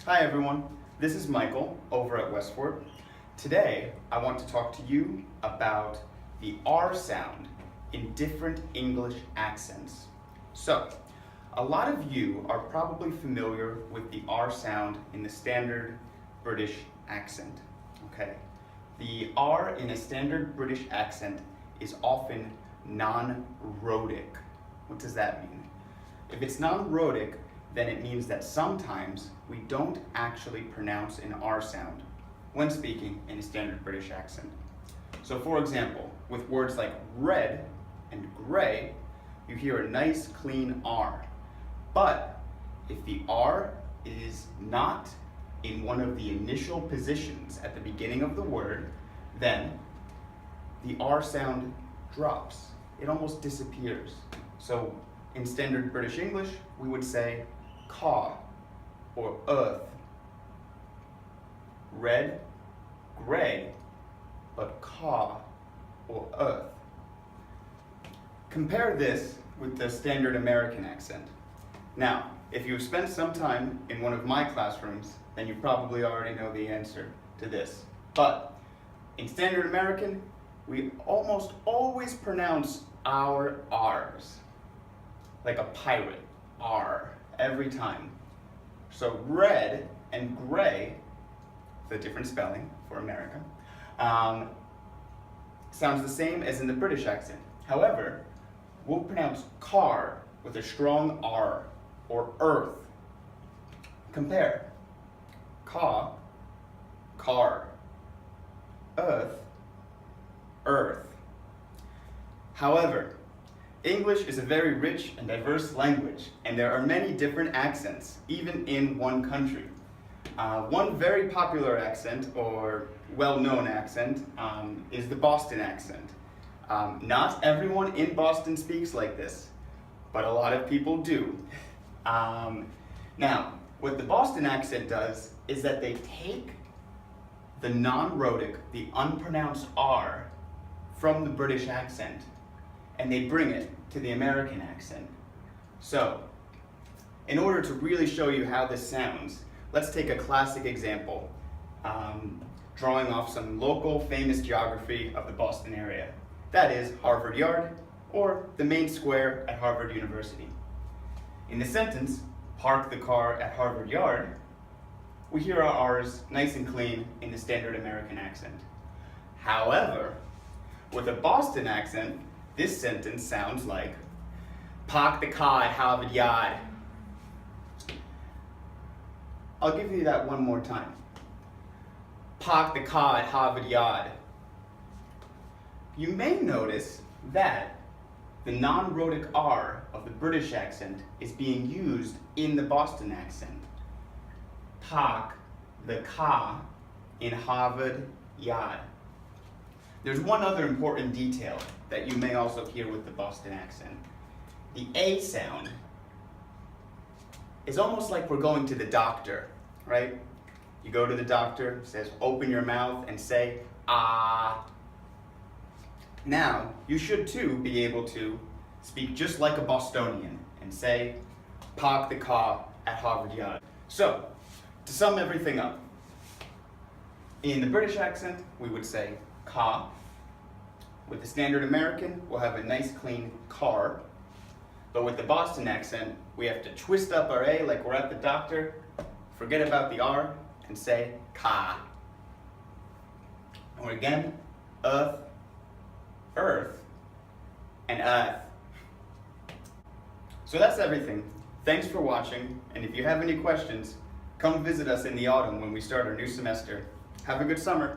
Hi everyone, this is Michael over at Westford. Today I want to talk to you about the R sound in different English accents. So, a lot of you are probably familiar with the R sound in the standard British accent. Okay, the R in a standard British accent is often non-rhotic. What does that mean? If it's non-rhotic, then it means that sometimes we don't actually pronounce an R sound when speaking in a standard British accent. So for example, with words like red and gray, you hear a nice clean R. But if the R is not in one of the initial positions at the beginning of the word, then the R sound drops. It almost disappears. So in standard British English, we would say car or earth. Red, gray, but car or earth. Compare this with the standard American accent. Now, if you've spent some time in one of my classrooms, then you probably already know the answer to this. But in standard American, we almost always pronounce our R's. Like a pirate, R, every time. So red and gray, with a different spelling for America, sounds the same as in the British accent. However, we'll pronounce car with a strong R, or earth. Compare. Car, car. Earth, earth. However, English is a very rich and diverse language, and there are many different accents, even in one country. One very popular accent, or well-known accent, is the Boston accent. Not everyone in Boston speaks like this, but a lot of people do. Now, what the Boston accent does is that they take the non-rhotic, the unpronounced R, from the British accent, and they bring it to the American accent. So, in order to really show you how this sounds, let's take a classic example, drawing off some local famous geography of the Boston area. That is Harvard Yard, or the main square at Harvard University. In the sentence, park the car at Harvard Yard, we hear our R's nice and clean in the standard American accent. However, with a Boston accent, this sentence sounds like, park the car at Harvard Yard. I'll give you that one more time. Park the car at Harvard Yard. You may notice that the non-rhotic R of the British accent is being used in the Boston accent. Park the car in Harvard Yard. There's one other important detail that you may also hear with the Boston accent. The A sound is almost like we're going to the doctor, right? You go to the doctor, says open your mouth and say, ah. Now, you should too be able to speak just like a Bostonian and say, park the car at Harvard Yard. So, to sum everything up, in the British accent, we would say car. With the standard American, we'll have a nice clean car. But with the Boston accent, we have to twist up our A like we're at the doctor, forget about the R, and say car. Or again, earth, earth, and earth. So that's everything. Thanks for watching, and if you have any questions, come visit us in the autumn when we start our new semester. Have a good summer.